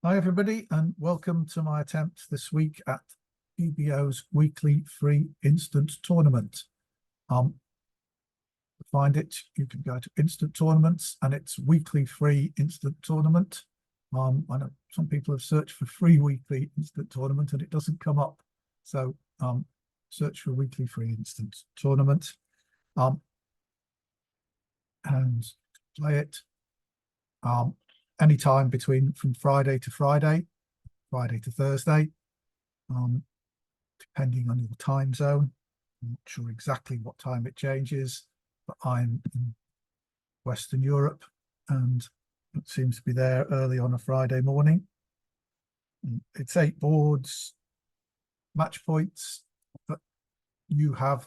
Hi everybody, and welcome to my attempt this week at BBO's weekly free instant tournament. To find it, you can go to instant tournaments and it's weekly free instant tournament. I know some people have searched for free weekly instant tournament and it doesn't come up. So search for weekly free instant tournament and play it anytime from Friday to Friday to Thursday, depending on your time zone. I'm not sure exactly what time it changes, but I'm in Western Europe and it seems to be there early on a Friday morning. It's 8 boards, match points, but you have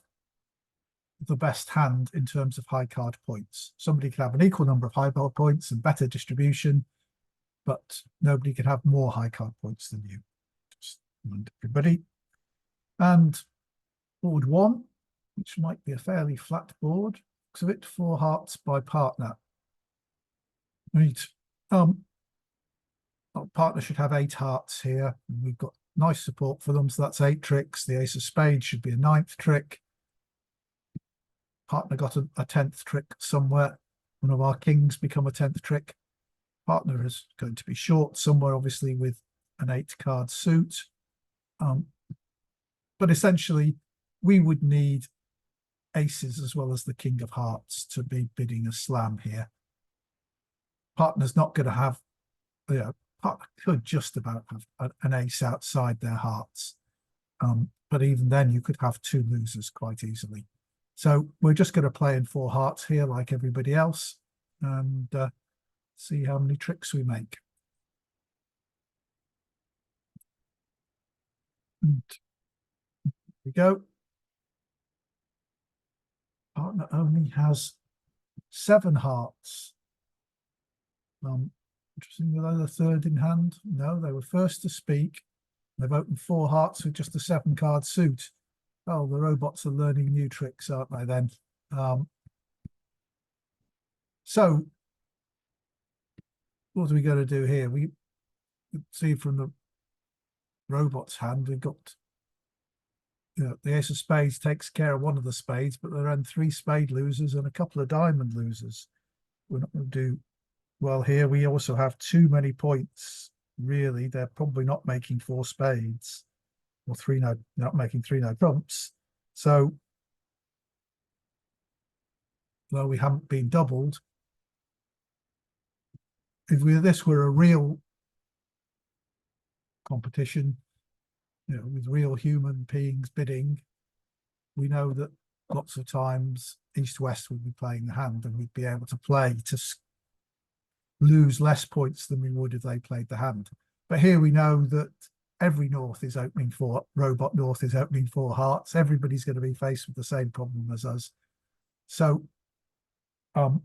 the best hand in terms of high card points. Somebody can have an equal number of high card points and better distribution, but nobody can have more high card points than you. Just remind everybody. And board 1, which might be a fairly flat board, looks of it, 4 hearts by partner. Right. Our partner should have 8 hearts here. And we've got nice support for them, so that's 8 tricks. The ace of spades should be a 9th trick. Partner got a 10th trick somewhere. One of our kings become a 10th trick. Partner is going to be short somewhere, obviously, with an 8-card suit. But essentially, we would need aces as well as the king of hearts to be bidding a slam here. Partner's not going to have, partner could just about have an ace outside their hearts. But even then, you could have 2 losers quite easily. So we're just going to play in 4 hearts here like everybody else and see how many tricks we make. And here we go. Partner only has 7 hearts. Interesting, were they the third in hand? No, they were first to speak. They've opened 4 hearts with just a 7-card suit. Oh, the robots are learning new tricks, aren't they then? So what are we going to do here? We see from the robot's hand, we've got, the ace of spades takes care of one of the spades, but there are 3 spade losers and a couple of diamond losers. We're not going to do well here. We also have too many points, really. They're probably not making 4 spades or 3 no, not making 3 no trumps. So, well, we haven't been doubled. If this were a real competition, with real human beings bidding, we know that lots of times East-West would be playing the hand and we'd be able to play to lose less points than we would if they played the hand. But here we know that every North is opening 4, Robot North is opening 4 hearts. Everybody's going to be faced with the same problem as us. So I'm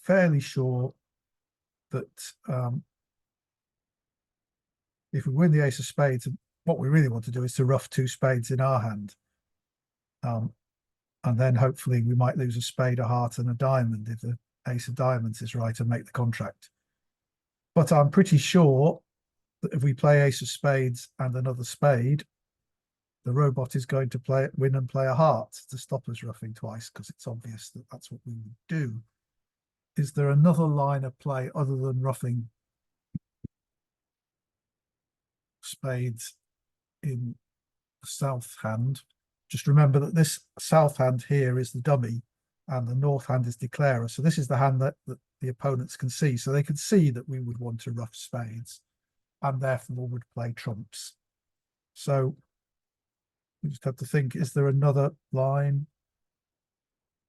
fairly sure that if we win the ace of spades, what we really want to do is to ruff 2 spades in our hand. And then hopefully we might lose a spade, a heart, and a diamond if the ace of diamonds is right and make the contract. But I'm pretty sure that if we play ace of spades and another spade, the robot is going to win and play a heart to stop us ruffing twice, because it's obvious that that's what we would do. Is there another line of play other than ruffing spades in the south hand? Just remember that this south hand here is the dummy and the north hand is declarer. So this is the hand that the opponents can see. So they can see that we would want to ruff spades and therefore would play trumps. So we just have to think, is there another line?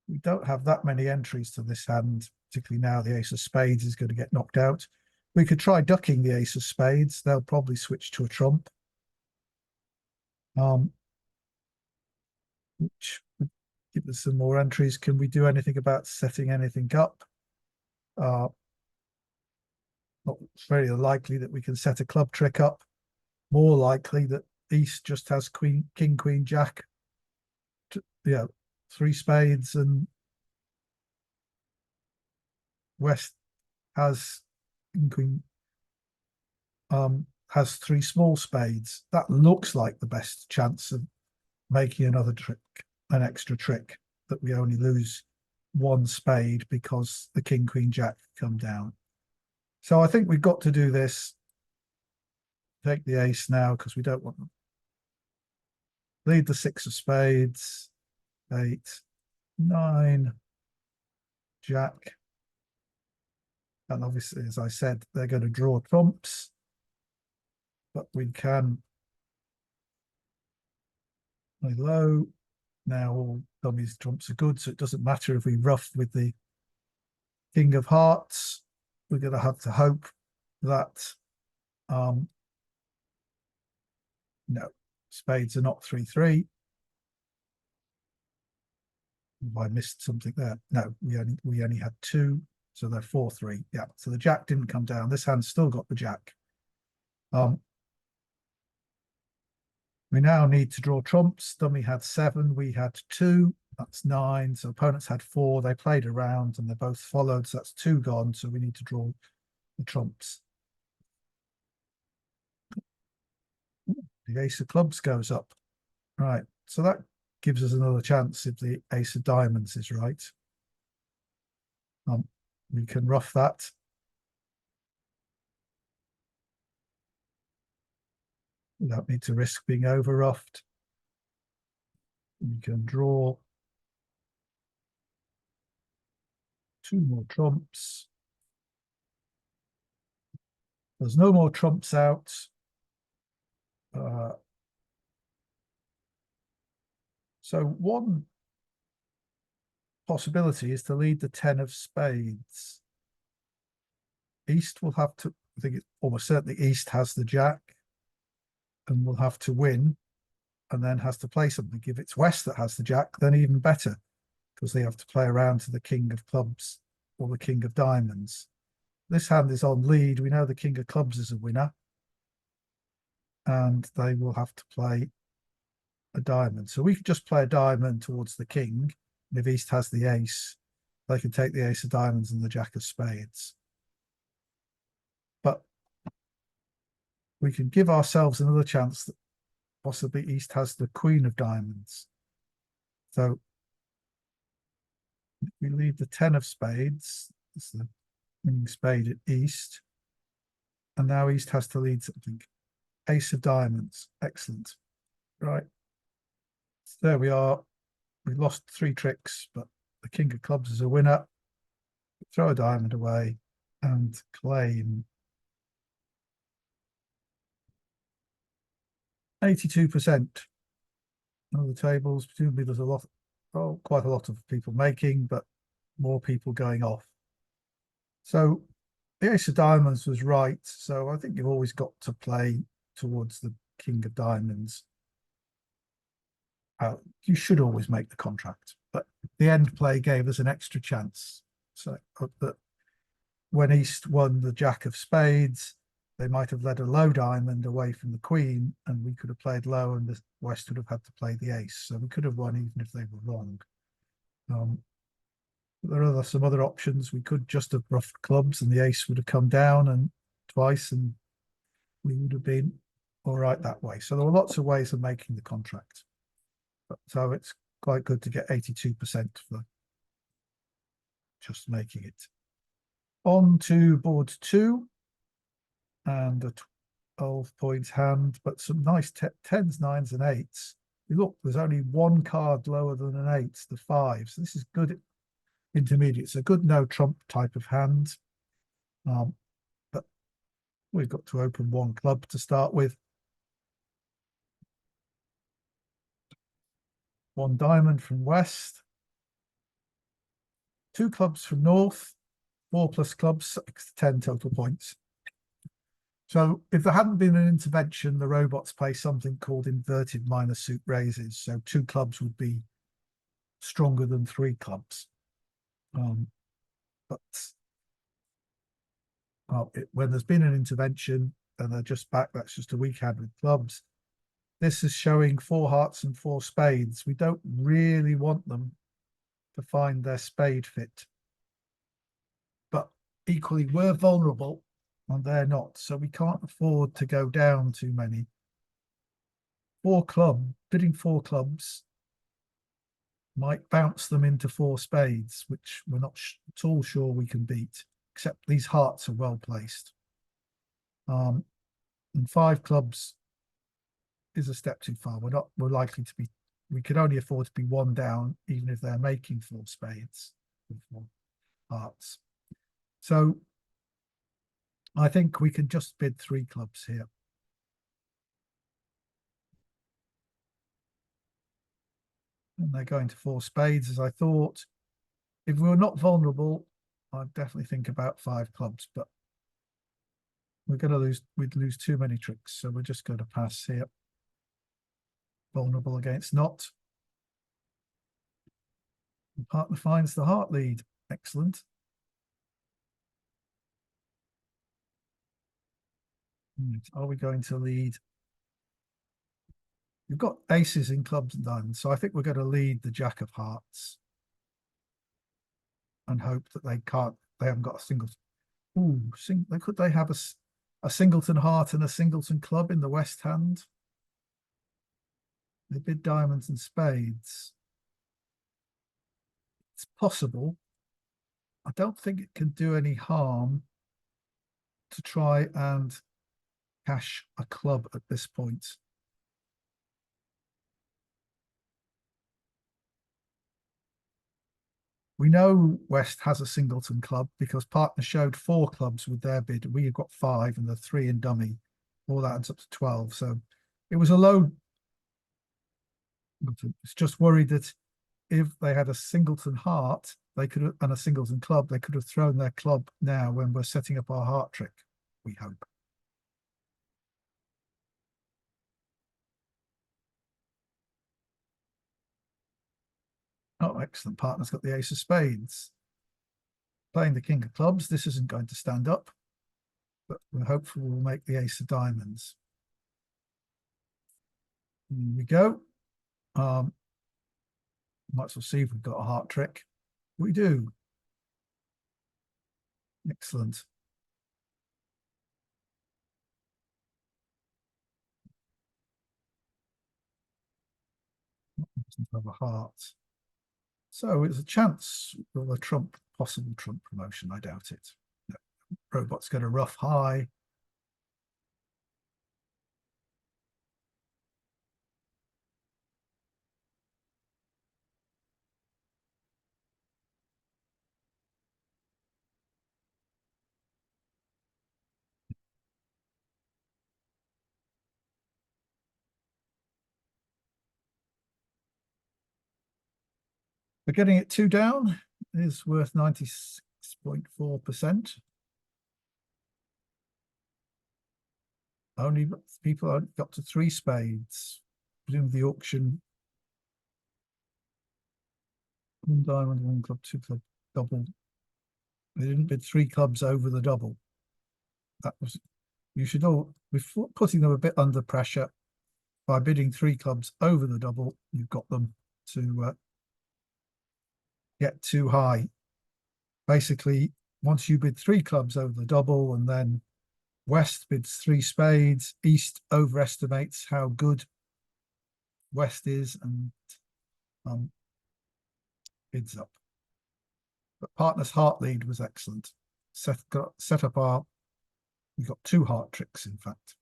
We don't have that many entries to this hand, particularly now the ace of spades is going to get knocked out. We could try ducking the ace of spades. They'll probably switch to a trump. Which would give us some more entries. Can we do anything about setting anything up? Not very likely that we can set a club trick up. More likely that East just has king, queen, jack, 3 spades and West has queen has three small spades. That looks like the best chance of making another trick, an extra trick, that we only lose one spade because the king, queen, jack come down. So I think we've got to do this. Take the ace now because we don't want them. Lead the six of spades, 8, 9, jack. And obviously, as I said, they're going to draw trumps, but we can play low. Now all dummies trumps are good, so it doesn't matter if we rough with the king of hearts. We're going to have to hope that no, spades are not 3-3. I missed something there. No, we only had 2, so they're 4-3. Yeah, so the jack didn't come down. This hand's still got the jack. We now need to draw trumps. Dummy had 7, we had 2. That's 9. So opponents had 4. They played around and they both followed. So that's 2 gone. So we need to draw the trumps. The ace of clubs goes up. Right. So that gives us another chance if the ace of diamonds is right. We can rough that. We don't need to risk being over roughed. We can draw 2 more trumps. There's no more trumps out. So one possibility is to lead the 10 of spades. East will have to, I think it's almost certainly East has the jack and will have to win and then has to play something. If it's West that has the jack, then even better, because they have to play around to the king of clubs or the king of diamonds. This hand is on lead. We know the king of clubs is a winner. And they will have to play a diamond. So we could just play a diamond towards the king. And if East has the ace, they can take the ace of diamonds and the jack of spades. But we can give ourselves another chance that possibly East has the queen of diamonds. So we leave the 10 of spades. It's the winning spade at East. And now East has to lead something. Ace of diamonds. Excellent. Right. So there we are. We lost 3 tricks, but the king of clubs is a winner. Throw a diamond away and claim 82% of the tables. Presumably there's a lot, quite a lot of people making, but more people going off. So the ace of diamonds was right. So I think you've always got to play towards the king of diamonds. You should always make the contract, but the end play gave us an extra chance. So that when East won the jack of spades, they might have led a low diamond away from the queen, and we could have played low, and the West would have had to play the ace. So we could have won even if they were wrong. There are some other options. We could just have roughed clubs, and the ace would have come down and twice, and we would have been all right that way. So there were lots of ways of making the contract. So it's quite good to get 82% for just making it. On to board 2 and a 12-point hand, but some nice 10s, 9s, and 8s. Look, there's only one card lower than an 8, the 5. So this is good intermediate. It's a good no trump type of hand. But we've got to open 1 club to start with. 1 diamond from West. 2 clubs from North. 4 plus clubs, 6 to 10 total points. So if there hadn't been an intervention, the robots play something called inverted minor suit raises. So 2 clubs would be stronger than 3 clubs. But when there's been an intervention and they're just back, that's just a weak hand with clubs. This is showing 4 hearts and 4 spades. We don't really want them to find their spade fit. But equally we're vulnerable and they're not, so we can't afford to go down too many. Bidding four clubs might bounce them into four spades, which we're not at all sure we can beat, except these hearts are well placed. And five clubs is a step too far. We're likely to be, we could only afford to be one down, even if they're making four spades with four hearts. So I think we can just bid three clubs here. And they're going to four spades, as I thought. If we were not vulnerable, I'd definitely think about five clubs, but we're going to lose, we'd lose too many tricks. So we're just going to pass here. Vulnerable against not. The partner finds the heart lead. Excellent. Are we going to lead? We've got aces in clubs and diamonds, so I think we're going to lead the jack of hearts and hope that they haven't got a single. Ooh, could they have a singleton heart and a singleton club in the west hand? They bid diamonds and spades. It's possible. I don't think it can do any harm to try and cash a club at this point. We know West has a singleton club because partner showed four clubs with their bid. We've got five and the three in dummy. All that adds up to 12. So it was a low. It's just worried that if they had a singleton heart, they could have, and a singleton club, they could have thrown their club now when we're setting up our heart trick, we hope. Oh, excellent. Partner's got the ace of spades. Playing the king of clubs, this isn't going to stand up, but we're hopeful we'll make the ace of diamonds. Here we go. Might as well see if we've got a heart trick. We do. Excellent. Doesn't have a heart. So it's a chance of a possible Trump promotion. I doubt it. No. Robot's got a rough high. But getting it two down is worth 96.4%. Only people got to three spades. Presumably the auction. One diamond, one club, two club, double. They didn't bid three clubs over the double. That was, you should all, before putting them a bit under pressure, by bidding three clubs over the double, you've got them to get too high. Basically, once you bid three clubs over the double and then West bids three spades, East overestimates how good West is and bids up. But partner's heart lead was excellent. Set up our, we got two heart tricks, in fact.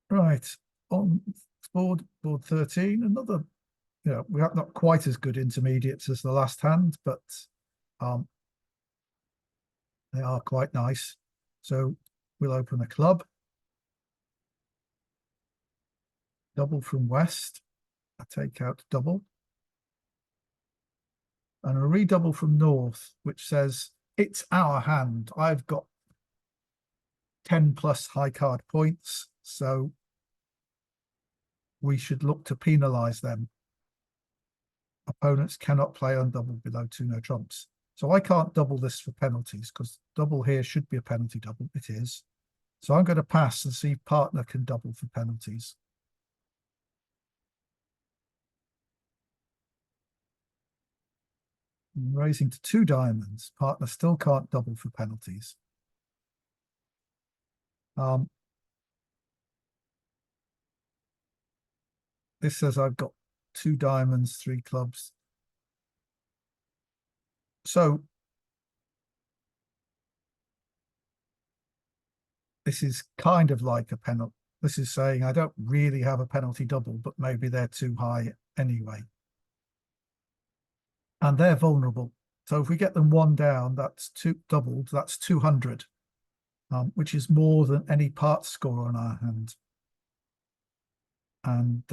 Right, on board 13, another, we have not quite as good intermediates as the last hand, but they are quite nice. So we'll open a club. Double from West, a takeout double. And a redouble from North, which says, it's our hand. I've got 10 plus high card points, so we should look to penalise them. Opponents cannot play on double below two no trumps. So I can't double this for penalties because double here should be a penalty double. It is. So I'm going to pass and see if partner can double for penalties. Raising to 2 diamonds. Partner still can't double for penalties. This says I've got 2 diamonds, 3 clubs. So this is kind of like a penalty. This is saying I don't really have a penalty double, but maybe they're too high anyway. And they're vulnerable. So if we get them 1 down, that's 2 doubled, that's 200, which is more than any part score on our hand. And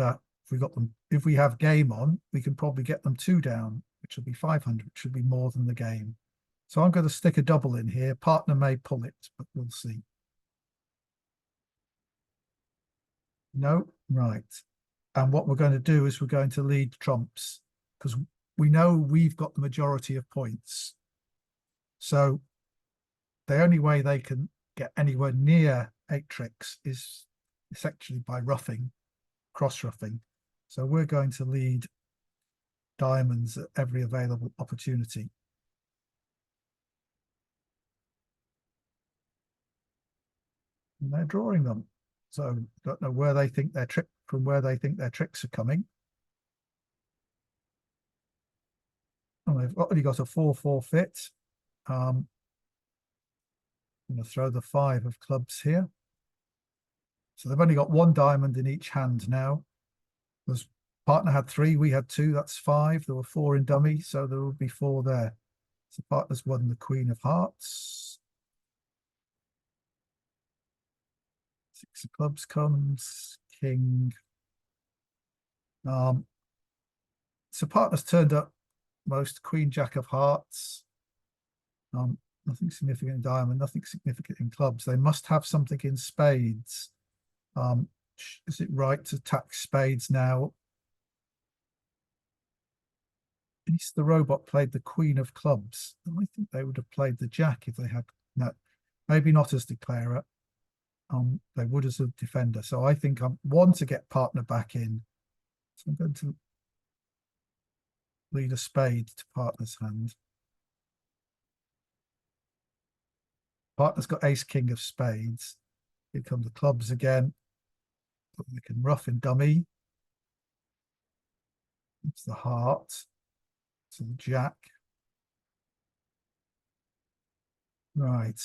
if we have game on, we can probably get them 2 down, which will be 500, which should be more than the game. So I'm going to stick a double in here. Partner may pull it, but we'll see. No, right. And what we're going to do is we're going to lead trumps because we know we've got the majority of points. So the only way they can get anywhere near 8 tricks is actually by roughing, cross-roughing. So we're going to lead diamonds at every available opportunity. And they're drawing them. So don't know where they think their trick from where they think their tricks are coming. And they've already got a 4-4 fit. I'm going to throw the 5 of clubs here. So they've only got 1 diamond in each hand now. There's partner had 3, we had 2, that's 5. There were 4 in dummy, so there will be 4 there. So partner's won the Queen of Hearts. 6 of clubs comes, king. So partner's turned up most Queen, Jack of Hearts. Nothing significant in diamond, nothing significant in clubs. They must have something in spades. Is it right to attack spades now? At least the robot played the Queen of Clubs. I think they would have played the Jack if they had no, maybe not as declarer. They would as a defender. So I think I'm one to get partner back in. So I'm going to lead a spade to partner's hand. Partner's got ace king of spades. Here come the clubs again. They can rough in dummy. It's the heart. So the jack. Right.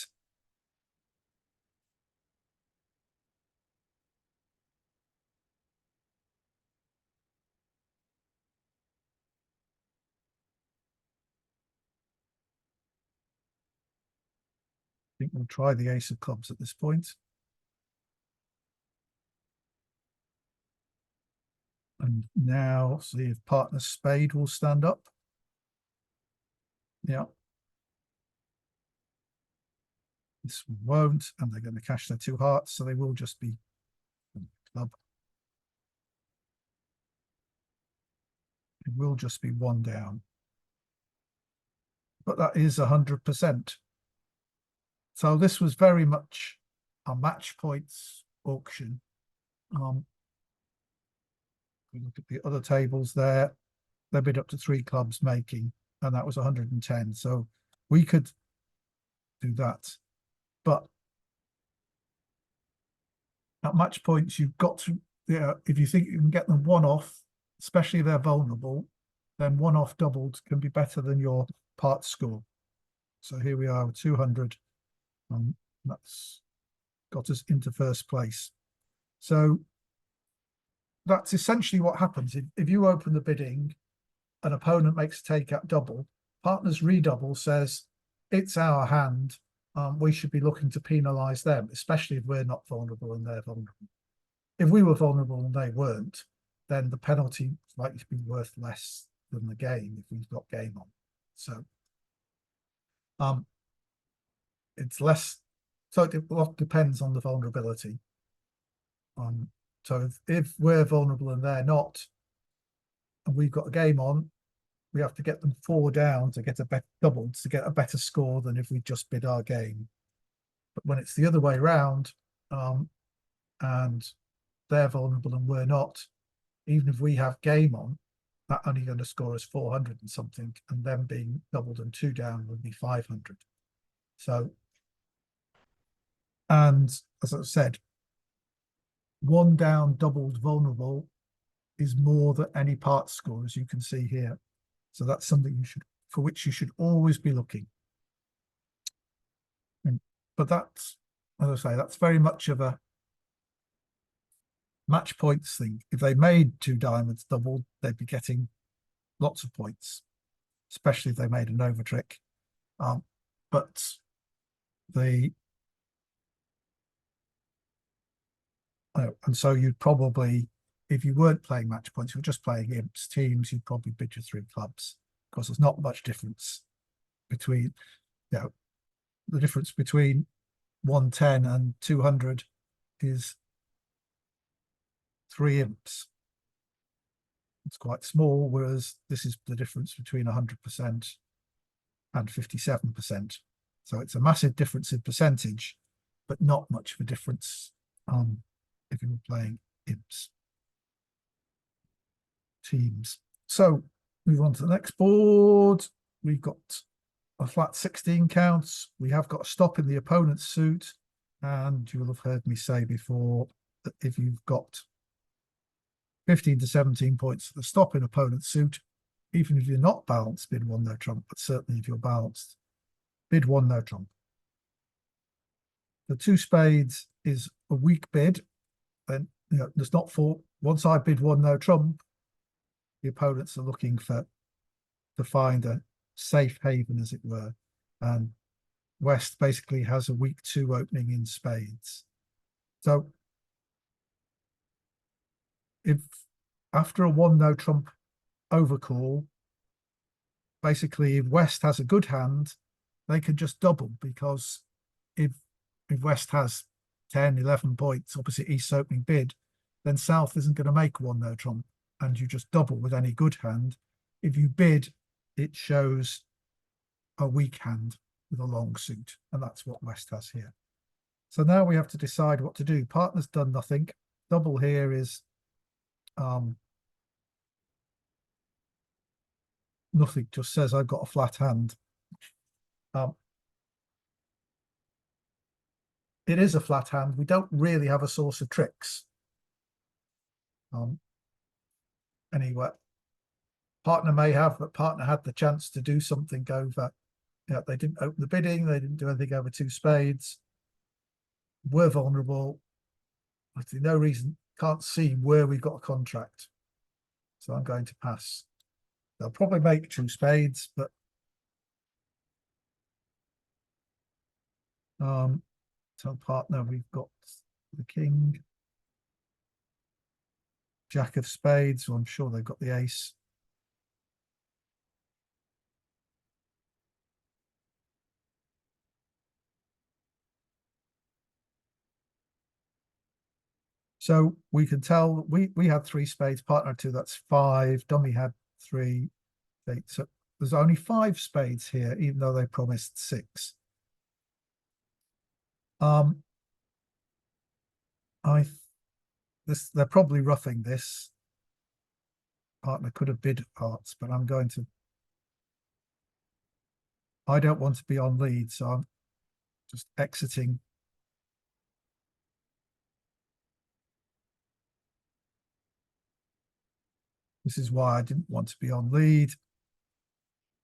I think we'll try the ace of clubs at this point. And now see if partner's spade will stand up. Yeah. This one won't, and they're going to cash their 2 hearts, so they will just be club. It will just be 1 down. But that is 100%. So this was very much a match points auction. We look at the other tables there. They bid up to 3 clubs making, and that was 110. So we could do that. But at match points, you've got to, if you think you can get them 1 off, especially if they're vulnerable, then 1 off doubled can be better than your part score. So here we are with 200. That's got us into first place. So that's essentially what happens. If you open the bidding, an opponent makes a take at double, partner's redouble says, it's our hand. We should be looking to penalise them, especially if we're not vulnerable and they're vulnerable. If we were vulnerable and they weren't, then the penalty is likely to be worth less than the game if we've got game on. So it's less, so it depends on the vulnerability. So if we're vulnerable and they're not, and we've got a game on, we have to get them 4 down to get a better double to get a better score than if we just bid our game. But when it's the other way around, and they're vulnerable and we're not, even if we have game on, that only going to score us 400 and something, and them being doubled and two down would be 500. So, and as I said, one down doubled vulnerable is more than any part score, as you can see here. So that's something for which you should always be looking. But that's, as I say, that's very much of a match points thing. If they made two diamonds doubled, they'd be getting lots of points, especially if they made an over trick. But the and so you'd probably, if you weren't playing match points, you're just playing imps teams, you'd probably bid your three clubs, because there's not much difference between, the difference between 110 and 200 is three imps. It's quite small, whereas this is the difference between 100% and 57%. So it's a massive difference in percentage, but not much of a difference if you were playing imps teams. So move on to the next board. We've got a flat 16 counts. We have got a stop in the opponent's suit. And you will have heard me say before that if you've got 15 to 17 points at the stop in opponent's suit, even if you're not balanced, bid one, no trump, but certainly if you're balanced, bid one, no trump. The two spades is a weak bid. Then there's not four. Once I bid one, no trump, the opponents are looking to find a safe haven, as it were. And West basically has a weak two opening in spades. So if after a one no trump overcall, basically if West has a good hand, they can just double, because if West has 10, 11 points opposite East's opening bid, then South isn't going to make one no trump, and you just double with any good hand. If you bid, it shows a weak hand with a long suit, and that's what West has here. So now we have to decide what to do. Partner's done nothing. Double here is nothing, just says I've got a flat hand. It is a flat hand. We don't really have a source of tricks. Anyway, partner may have, but partner had the chance to do something over. They didn't open the bidding. They didn't do anything over two spades. We're vulnerable. I see no reason, can't see where we've got a contract. So I'm going to pass. They'll probably make two spades, but tell partner we've got the king, jack of spades, so I'm sure they've got the ace. So we can tell we had three spades, partner two, that's five. Dummy had three, eight. So there's only five spades here, even though they promised six. They're probably roughing this. Partner could have bid hearts, but I don't want to be on lead, so I'm just exiting. This is why I didn't want to be on lead.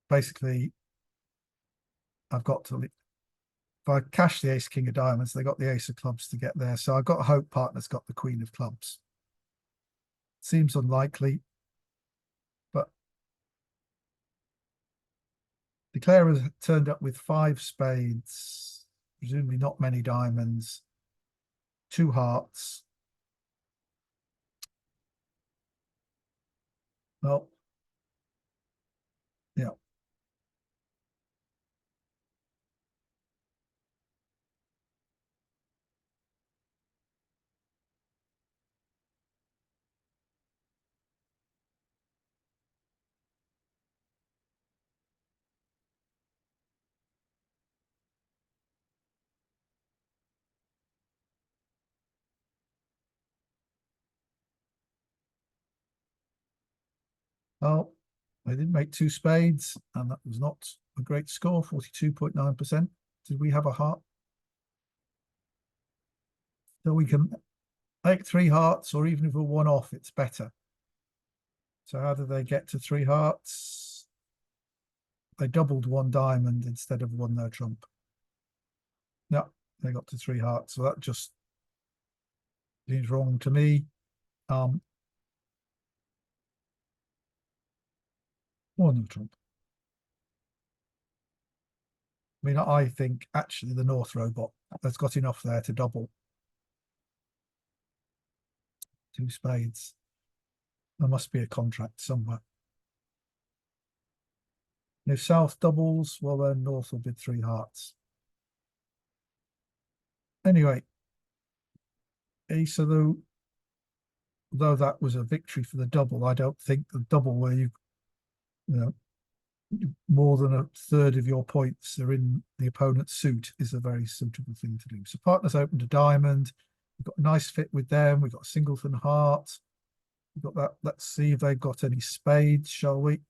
Basically, I've got to, if I cash the ace king of diamonds, they got the ace of clubs to get there. So I've got to hope partner's got the queen of clubs. Seems unlikely, but declarer has turned up with five spades, presumably not many diamonds, two hearts. Well, yeah. Oh, they did make two spades, and that was not a great score, 42.9%. Did we have a heart? So we can make three hearts, or even if we're one off, it's better. So how did they get to three hearts? They doubled one diamond instead of one no trump. Yeah, they got to three hearts. So that just seems wrong to me. One no trump. I mean, I think actually the North robot has got enough there to double two spades. There must be a contract somewhere. And if South doubles, well, then North will bid three hearts. Anyway, Ace, although that was a victory for the double, I don't think the double where you know more than a third of your points are in the opponent's suit is a very suitable thing to do. So partners opened a diamond. We've got a nice fit with them. We've got a singleton heart. We've got that. Let's see if they've got any spades, shall we?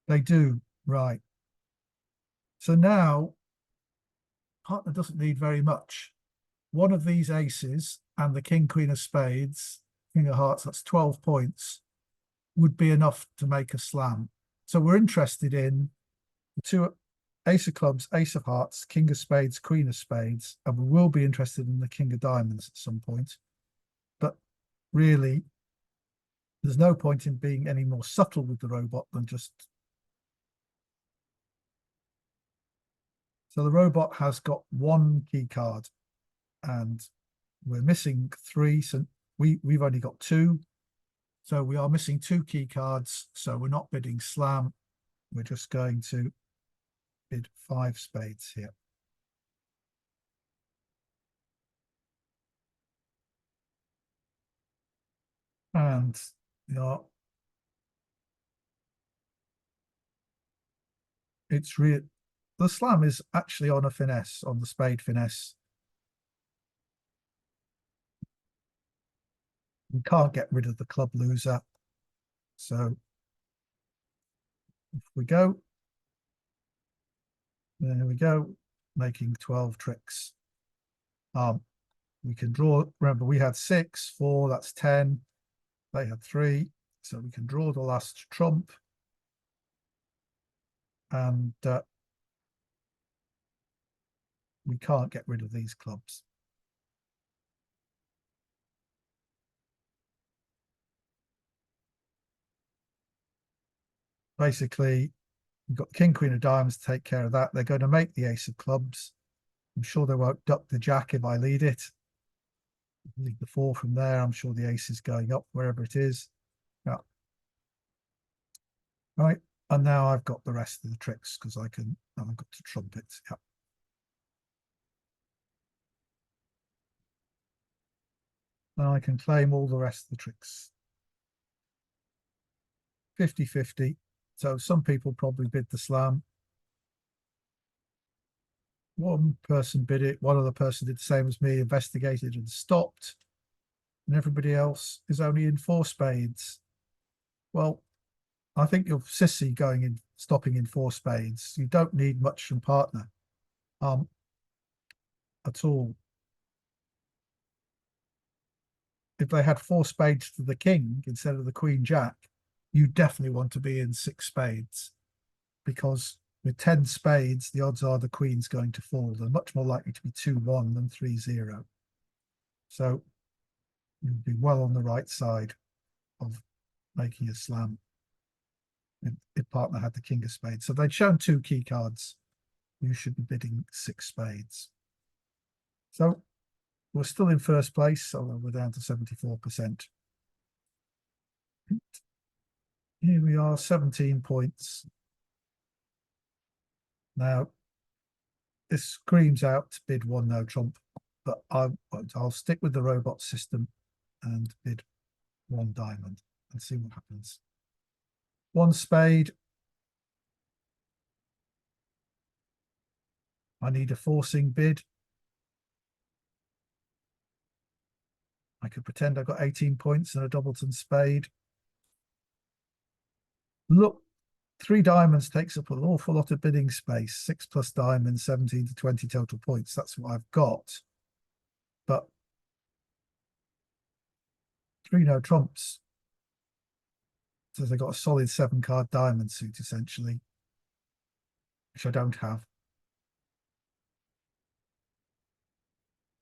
They do, right. So now partner doesn't need very much. One of these aces and the king, queen of spades, king of hearts, that's 12 points, would be enough to make a slam. So we're interested in the two ace of clubs, ace of hearts, king of spades, queen of spades, and we will be interested in the king of diamonds at some point. But really, there's no point in being any more subtle with the robot than just. So the robot has got one key card and we're missing three. So we've only got two. So we are missing two key cards. So we're not bidding slam. We're just going to bid five spades here. And you know, it's real. The slam is actually on a finesse, on the spade finesse. We can't get rid of the club loser. So if we go, there we go, making 12 tricks. We can draw, remember we had 6, 4, that's 10. They had 3. So we can draw the last trump. And we can't get rid of these clubs. Basically, we've got the king, queen of diamonds to take care of that. They're going to make the ace of clubs. I'm sure they won't duck the jack if I lead it. Lead the 4 from there. I'm sure the ace is going up wherever it is. Yeah. Right. And now I've got the rest of the tricks because I've got to trump it. Yeah. Now I can claim all the rest of the tricks. 50-50. So some people probably bid the slam. One person bid it. One other person did the same as me, investigated and stopped. And everybody else is only in 4 spades. Well, I think you're sissy going in, stopping in 4 spades. You don't need much from partner at all. If they had 4 spades to the king instead of the queen jack, you definitely want to be in 6 spades because with 10 spades, the odds are the queen's going to fall. They're much more likely to be 2-1 than 3-0. So you'd be well on the right side of making a slam if partner had the king of spades. So they'd shown 2 key cards. You should be bidding 6 spades. So we're still in first place, although we're down to 74%. Here we are, 17 points. Now, this screams out to bid 1 no trump, but I'll stick with the robot system and bid 1 diamond and see what happens. 1 spade. I need a forcing bid. I could pretend I've got 18 points and a doubleton spade. Look, 3 diamonds takes up an awful lot of bidding space. 6 plus diamonds, 17 to 20 total points. That's what I've got. But 3 no trumps. So they've got a solid 7-card diamond suit, essentially, which I don't have.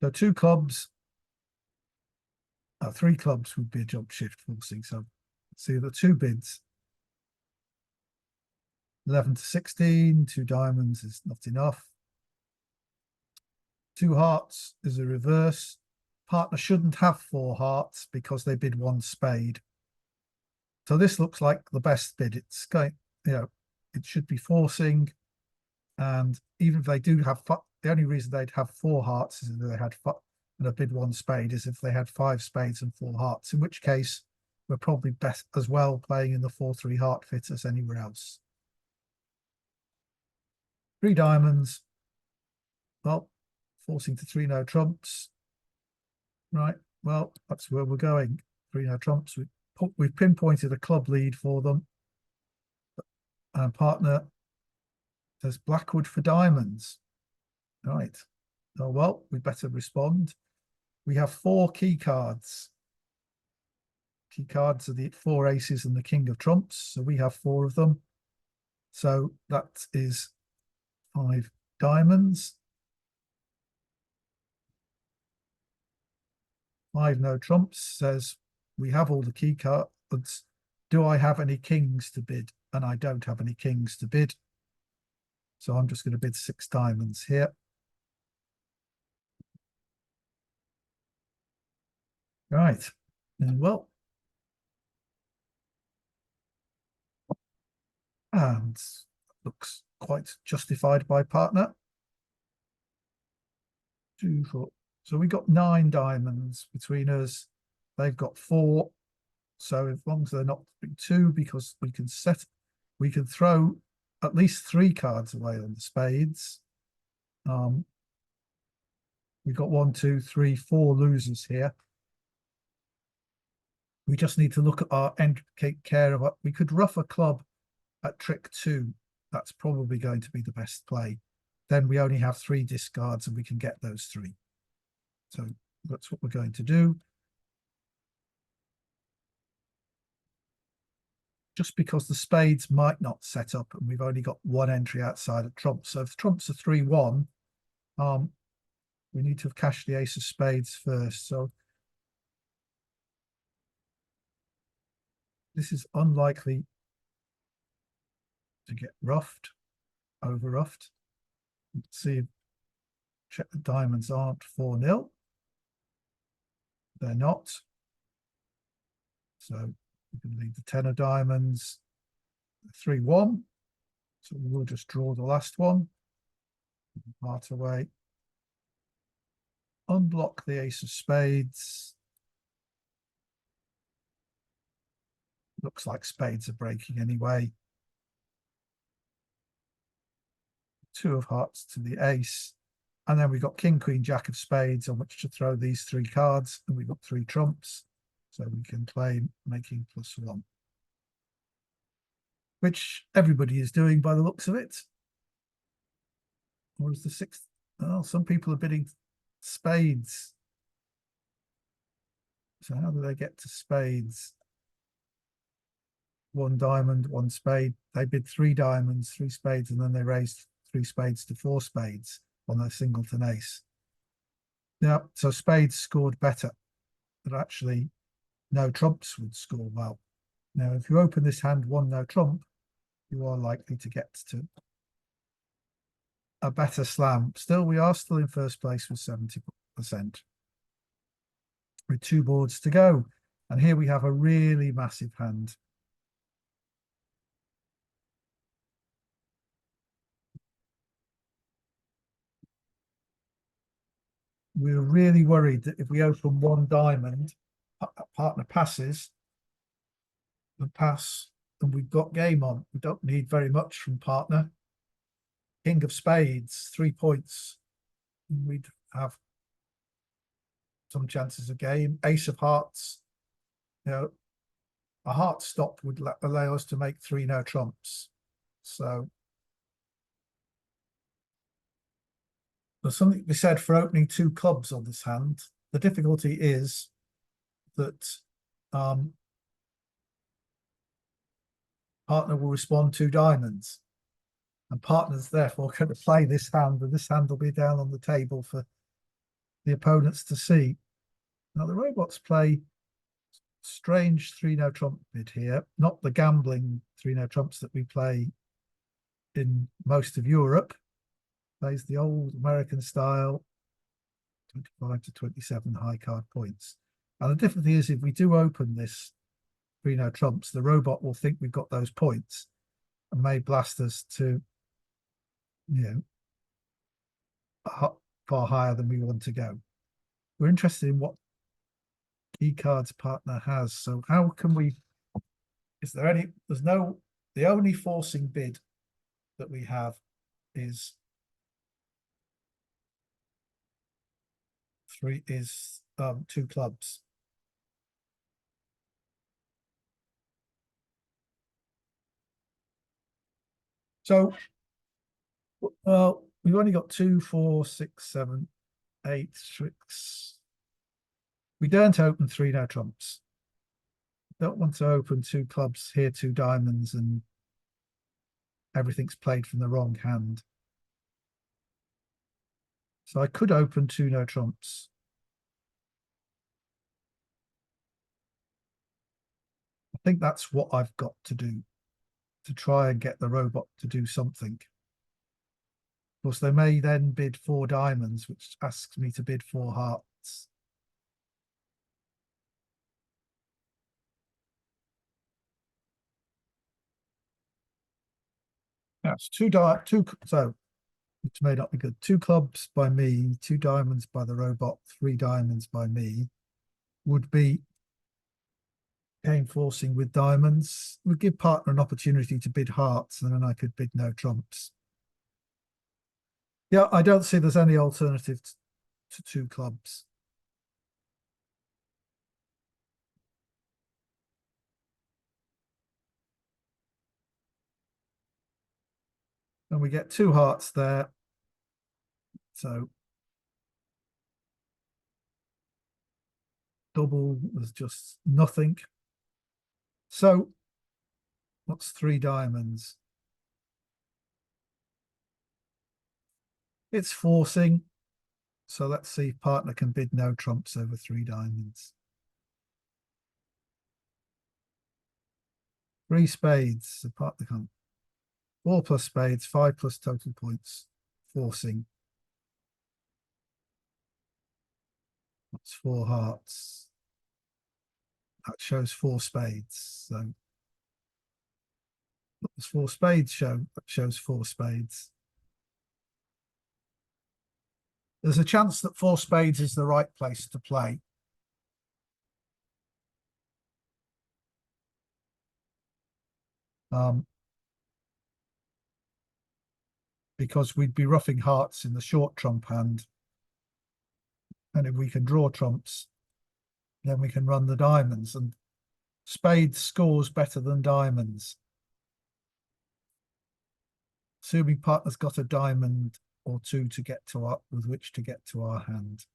So 2 clubs, 3 clubs would be a jump shift forcing. So see the 2 bids. 11 to 16, 2 diamonds is not enough. 2 hearts is a reverse. Partner shouldn't have 4 hearts because they bid 1 spade. So this looks like the best bid. It's going, it should be forcing. And even if they do have, the only reason they'd have 4 hearts is if they had and a bid 1 spade is if they had 5 spades and 4 hearts, in which case we're probably best as well playing in the 4-3 heart fit as anywhere else. 3 diamonds. Well, forcing to 3 no trumps. Right. Well, that's where we're going. 3 no trumps. We've pinpointed a club lead for them. And partner says Blackwood for diamonds. Right. Oh, well, we better respond. We have 4 key cards. Key cards are the 4 aces and the king of trumps. So we have 4 of them. So that is 5 diamonds. 5 no trumps says we have all the key cards. Do I have any kings to bid? And I don't have any kings to bid. So I'm just going to bid 6 diamonds here. Right. And well, and looks quite justified by partner. 2, 4. So we got 9 diamonds between us. They've got 4. So as long as they're not 2, because we can throw at least 3 cards away on the spades. We've got 1, 2, 3, 4 losers here. We just need to look at our end, take care of it. We could ruff a club at trick 2. That's probably going to be the best play. Then we only have 3 discards and we can get those 3. So that's what we're going to do. Just because the spades might not set up and we've only got 1 entry outside of trumps. So if trumps are 3-1, we need to have cashed the ace of spades first. So this is unlikely to get roughed, over roughed. Let's see, check the diamonds aren't 4-0. They're not. So we can leave the 10 of diamonds, 3-1. So we'll just draw the last one. Part away. Unblock the ace of spades. Looks like spades are breaking anyway. 2 of hearts to the ace. And then we've got king, queen, jack of spades on which to throw these 3 cards. And we've got 3 trumps. So we can play making +1. Which everybody is doing by the looks of it. Or is the 6th? Oh, some people are bidding spades. So how do they get to spades? 1 diamond, 1 spade. They bid 3 diamonds, 3 spades, and then they raised 3 spades to 4 spades on their singleton ace. Yeah, so spades scored better, but actually no trumps would score well. Now, if you open this hand 1 no trump, you are likely to get to a better slam. Still, we are still in first place with 70%. With 2 boards to go. And here we have a really massive hand. We were really worried that if we open 1 diamond, partner passes, and pass, and we've got game on. We don't need very much from partner. King of spades, 3 points. We'd have some chances of game. Ace of hearts, you know, a heart stop would allow us to make 3 no trumps. So there's something to be said for opening 2 clubs on this hand. The difficulty is that partner will respond 2 diamonds, and partner's therefore going to play this hand, and this hand will be down on the table for the opponents to see. Now the robots play strange 3 no trump bid here, not the gambling 3 no trumps that we play in most of Europe. Plays the old American style 25 to 27 high card points. And the difficulty is if we do open this 3 no trumps, the robot will think we've got those points and may blast us to, you know, far higher than we want to go. We're interested in what key cards partner has. So how can we, is there any, there's no, the only forcing bid that we have is 2 clubs. So we've only got 2, 4, 6, 7, 8 tricks. We don't open 3 no trumps. Don't want to open 2 clubs here, 2 diamonds, and everything's played from the wrong hand. So I could open 2 no trumps. I think that's what I've got to do to try and get the robot to do something. Of course, they may then bid 4 diamonds, which asks me to bid 4 hearts. That's 2 so which may not be good. 2 clubs by me, 2 diamonds by the robot, 3 diamonds by me would be game forcing with diamonds. Would give partner an opportunity to bid hearts, and then I could bid no trumps. Yeah, I don't see there's any alternative to 2 clubs. And we get 2 hearts there. So double was just nothing. So what's 3 diamonds? It's forcing. So let's see if partner can bid no trumps over 3 diamonds. 3 spades, so partner can't. 4 plus spades, 5 plus total points, forcing. That's 4 hearts. That shows 4 spades. So what does 4 spades show? That shows 4 spades. There's a chance that 4 spades is the right place to play. Because we'd be roughing hearts in the short trump hand. And if we can draw trumps, then we can run the diamonds. And spades scores better than diamonds. Assuming partner's got a diamond or 2 to get to our, with which to get to our hand.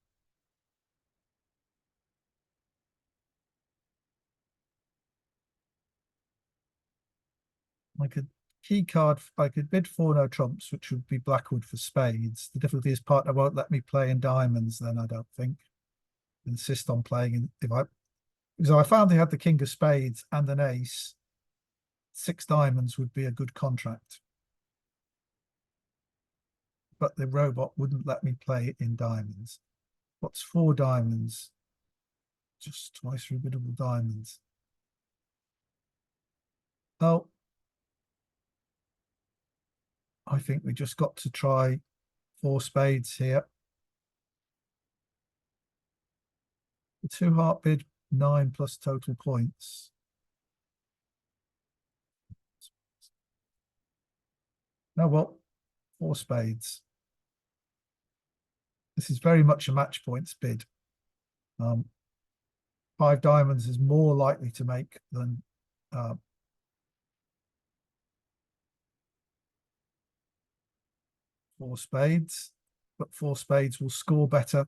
I could key card, I could bid 4 no trumps, which would be blackwood for spades. The difficulty is partner won't let me play in diamonds, then I don't think. Insist on playing in, because I found they had the king of spades and an ace. 6 diamonds would be a good contract. But the robot wouldn't let me play in diamonds. What's 4 diamonds? Just twice rebiddable diamonds. Oh, I think we just got to try 4 spades here. The 2 heart bid, 9 plus total points. No, well, 4 spades. This is very much a match points bid. Five diamonds is more likely to make than four spades, but four spades will score better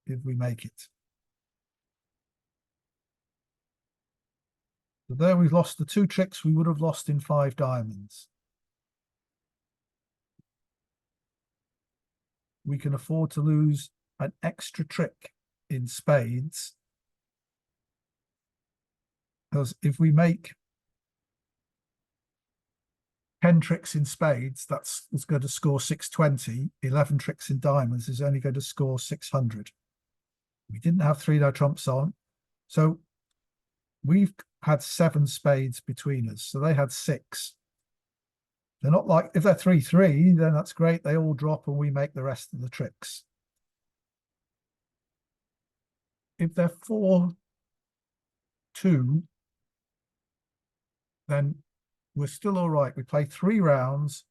if we make it. So there we've lost the two tricks we would have lost in five diamonds. We can afford to lose an extra trick in spades, because if we make 10 tricks in spades, that's going to score 620. 11 tricks in diamonds is only going to score 600. We didn't have three no trumps on, so we've had 7 spades between us, so they had 6. They're not like, if they're 3-3, then that's great, they all drop and we make the rest of the tricks. If they're 4-2, then we're still all right. We play 3 rounds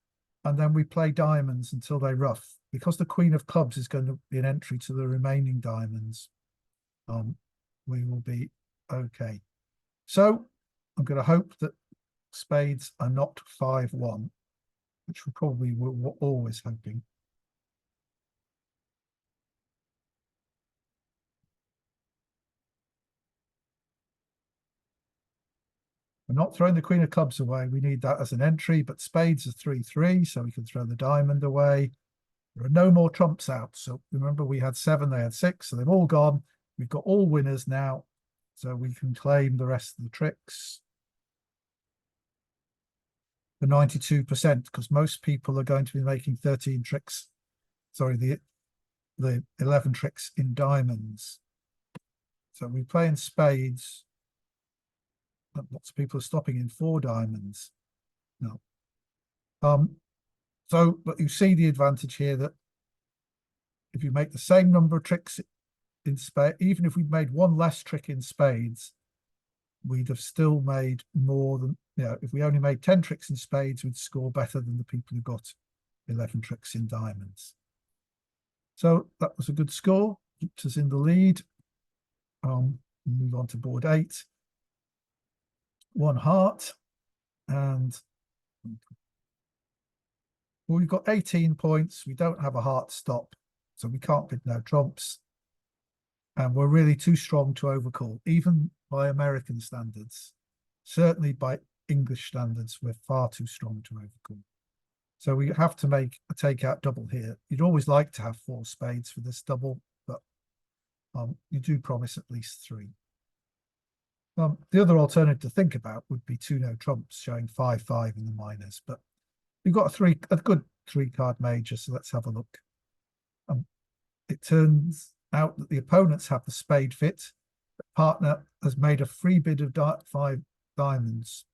and then we play diamonds until they ruff. Because the queen of clubs is going to be an entry to the remaining diamonds, we will be okay. So I'm going to hope that spades are not 5-1, which we probably were always hoping. We're not throwing the queen of clubs away. We need that as an entry, but spades are 3-3, so we can throw the diamond away. There are no more trumps out. So remember, we had 7, they had 6, so they've all gone. We've got all winners now, so we can claim the rest of the tricks for 92%, because most people are going to be making 13 tricks. Sorry, the 11 tricks in diamonds. So we play in spades. Lots of people are stopping in 4 diamonds. No. So, but you see the advantage here that if you make the same number of tricks in spades, even if we'd made 1 less trick in spades, we'd have still made more than, if we only made 10 tricks in spades, we'd score better than the people who got 11 tricks in diamonds. So that was a good score, keeps us in the lead. Move on to board 8. 1 heart, and well, we've got 18 points. We don't have a heart stop, so we can't bid no trumps. And we're really too strong to overcall, even by American standards. Certainly by English standards, we're far too strong to overcall. So we have to make a takeout double here. You'd always like to have 4 spades for this double, but you do promise at least 3. The other alternative to think about would be 2 no trumps, showing 5-5 in the minors, but we've got a good 3-card major, so let's have a look. It turns out that the opponents have the spade fit. The partner has made a free bid of 5 diamonds.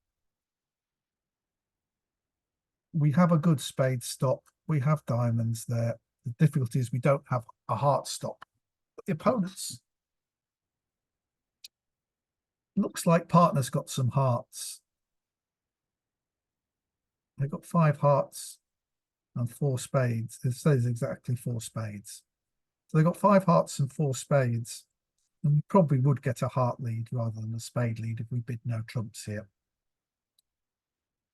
We have a good spade stop. We have diamonds there. The difficulty is we don't have a heart stop. But the opponents, looks like partner's got some hearts. They've got 5 hearts and 4 spades. It says exactly 4 spades. So they've got 5 hearts and 4 spades. And we probably would get a heart lead rather than a spade lead if we bid no trumps here.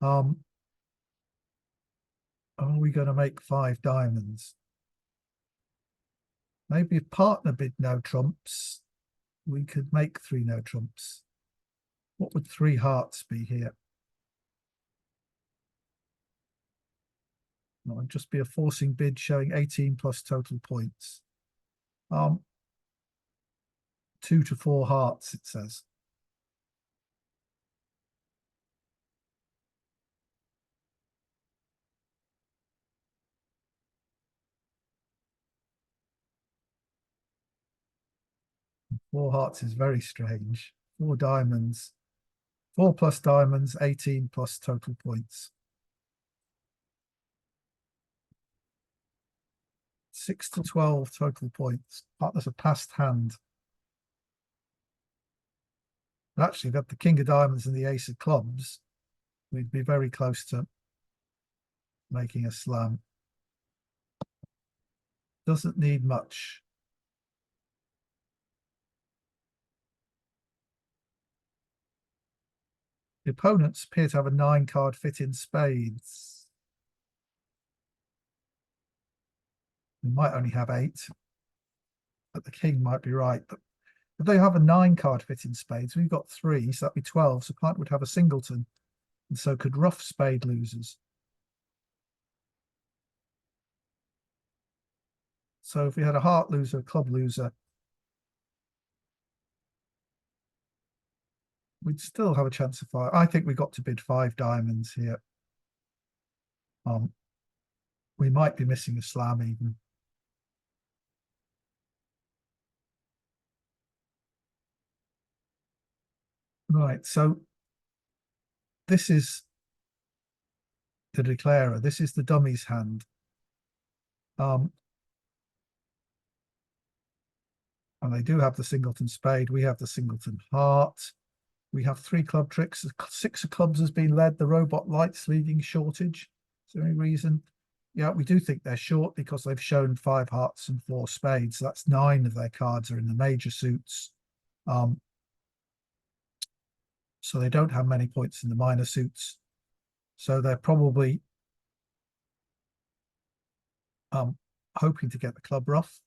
Are we going to make 5 diamonds? Maybe if partner bid no trumps, we could make 3 no trumps. What would 3 hearts be here? No, it'd just be a forcing bid showing 18 plus total points. 2 to 4 hearts, it says. Four hearts is very strange. 4 diamonds. 4 plus diamonds, 18 plus total points. 6 to 12 total points. Partner's a passed hand. And actually, if we had the king of diamonds and the ace of clubs, we'd be very close to making a slam. Doesn't need much. The opponents appear to have a 9-card fit in spades. We might only have 8, but the king might be right. But if they have a 9-card fit in spades, we've got 3, so that'd be 12. So client would have a singleton, and so could rough spade losers. So if we had a heart loser, a club loser, we'd still have a chance of 5. I think we got to bid 5 diamonds here. We might be missing a slam even. Right, so this is the declarer. This is the dummy's hand. And they do have the singleton spade. We have the singleton heart. We have 3 club tricks. The 6 of clubs has been led. The robot lights leading shortage. Is there any reason? Yeah, we do think they're short because they've shown 5 hearts and 4 spades. So that's 9 of their cards are in the major suits. So they don't have many points in the minor suits. So they're probably hoping to get the club rough,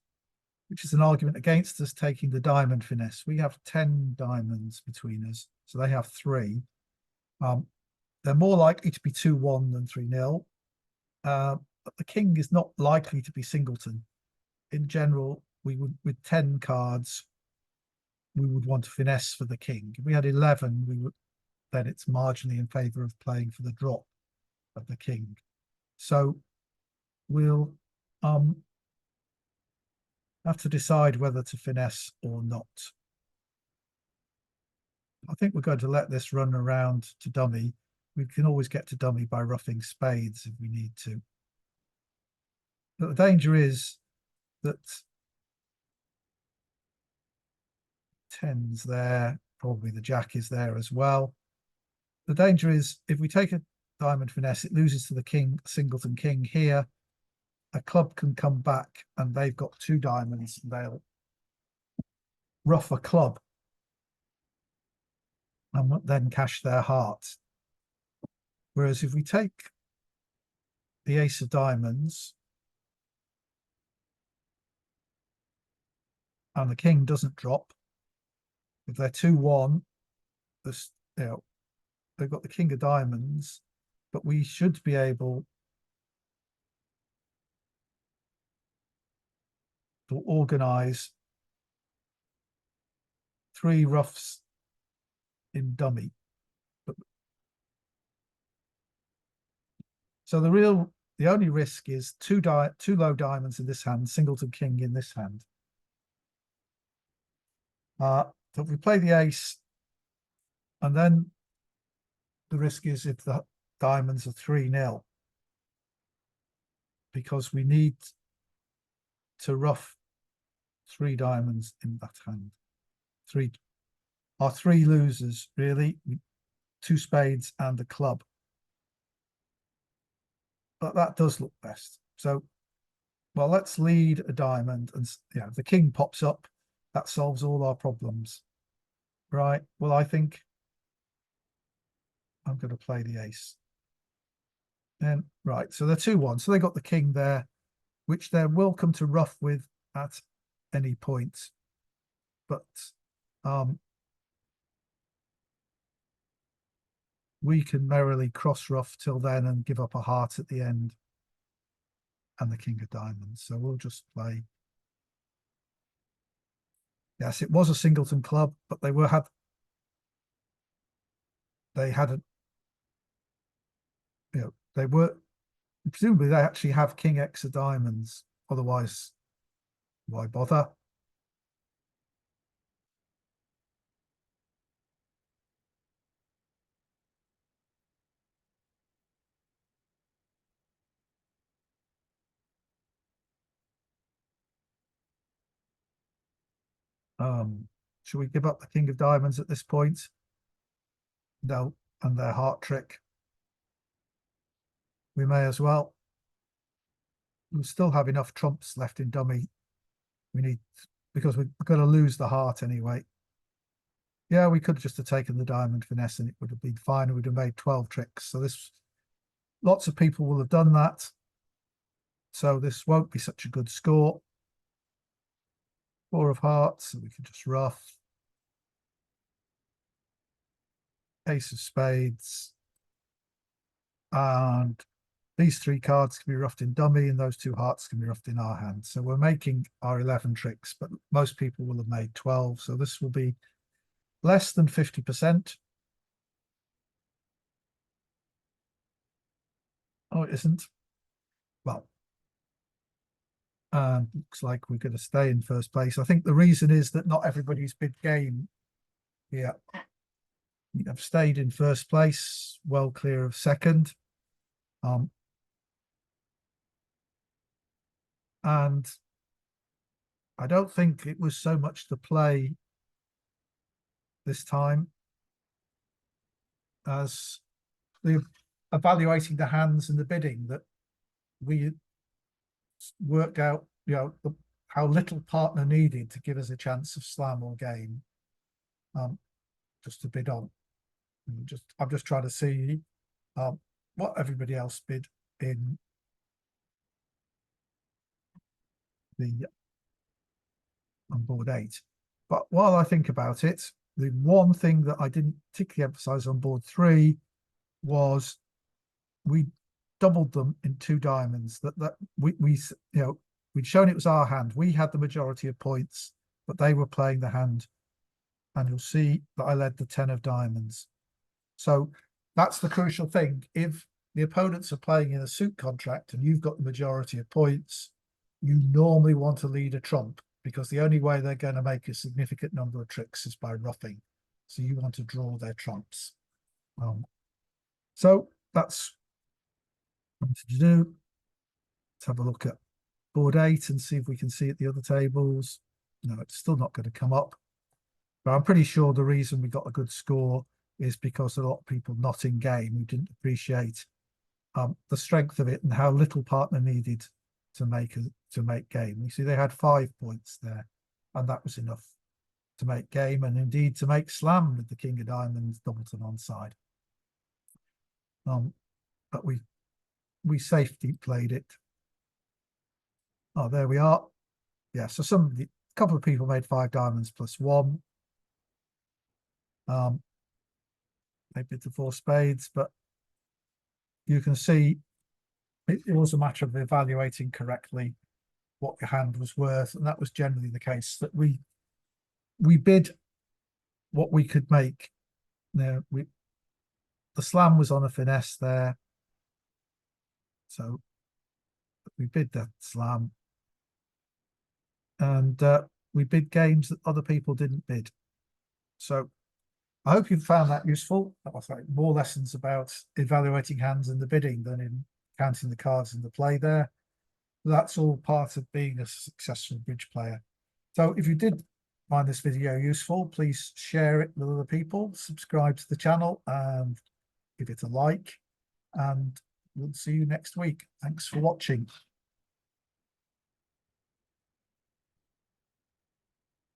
which is an argument against us taking the diamond finesse. We have 10 diamonds between us, so they have 3. They're more likely to be 2-1 than 3-0. But the king is not likely to be singleton. In general, we would, with 10 cards, we would want to finesse for the king. If we had 11, we would, then it's marginally in favor of playing for the drop of the king. So we'll have to decide whether to finesse or not. I think we're going to let this run around to dummy. We can always get to dummy by roughing spades if we need to. But the danger is that 10's there, probably the jack is there as well. The danger is if we take a diamond finesse, it loses to the king, singleton king here. A club can come back and they've got 2 diamonds. They'll rough a club and then cash their heart. Whereas if we take the ace of diamonds and the king doesn't drop, if they're 2-1, this, you know, they've got the king of diamonds, but we should be able to organize 3 roughs in dummy. So the only risk is 2 low diamonds in this hand, singleton king in this hand. So if we play the ace, and then the risk is if the diamonds are 3-0, because we need to rough 3 diamonds in that hand. Our 3 losers, really, 2 spades and a club. But that does look best. So, well, let's lead a diamond, and if the king pops up, that solves all our problems. Right, well, I think I'm going to play the ace. And right, so they're 2-1. So they got the king there, which they're welcome to rough with at any point. But we can merrily cross rough till then and give up a heart at the end and the king of diamonds. So we'll just play. Yes, it was a singleton club, but they were presumably they actually have king X of diamonds. Otherwise, why bother? Should we give up the king of diamonds at this point? No, and their heart trick. We may as well. We'll still have enough trumps left in dummy. We need, because we're going to lose the heart anyway. Yeah, we could just have taken the diamond finesse and it would have been fine. It would have made 12 tricks. So this, lots of people will have done that. So this won't be such a good score. 4 of hearts, so we can just ruff. Ace of spades. And these 3 cards can be roughed in dummy and those 2 hearts can be roughed in our hand. So we're making our 11 tricks, but most people will have made 12. So this will be less than 50%. Oh, it isn't. Well, looks like we're going to stay in first place. I think the reason is that not everybody's bid game. Yeah. I've stayed in first place, well clear of second. And I don't think it was so much the play this time as the evaluating the hands and the bidding that we worked out, how little partner needed to give us a chance of slam or game, just to bid on. I'm just trying to see what everybody else bid in the on board 8. But while I think about it, the one thing that I didn't particularly emphasize on board 3 was we doubled them in 2 diamonds. That we'd shown it was our hand. We had the majority of points, but they were playing the hand. And you'll see that I led the 10 of diamonds. So that's the crucial thing. If the opponents are playing in a suit contract and you've got the majority of points, you normally want to lead a trump, because the only way they're going to make a significant number of tricks is by ruffing. So you want to draw their trumps. So that's what to do. Let's have a look at board 8 and see if we can see at the other tables. No, it's still not going to come up. But I'm pretty sure the reason we got a good score is because a lot of people not in game who didn't appreciate the strength of it and how little partner needed to make game. You see, they had 5 points there, and that was enough to make game, and indeed to make slam with the king of diamonds, Doubleton onside. But we safety played it. Oh, there we are. Yeah, so a couple of people made 5 diamonds plus 1. They bid the 4 spades, but you can see it was a matter of evaluating correctly what your hand was worth, and that was generally the case. That we bid what we could make. Now the slam was on a finesse there, so we bid that slam, and we bid games that other people didn't bid. So I hope you found that useful. That was like more lessons about evaluating hands and the bidding than in counting the cards in the play there. That's all part of being a successful bridge player. So if you did find this video useful, please share it with other people, subscribe to the channel and give it a like, and we'll see you next week. Thanks for watching.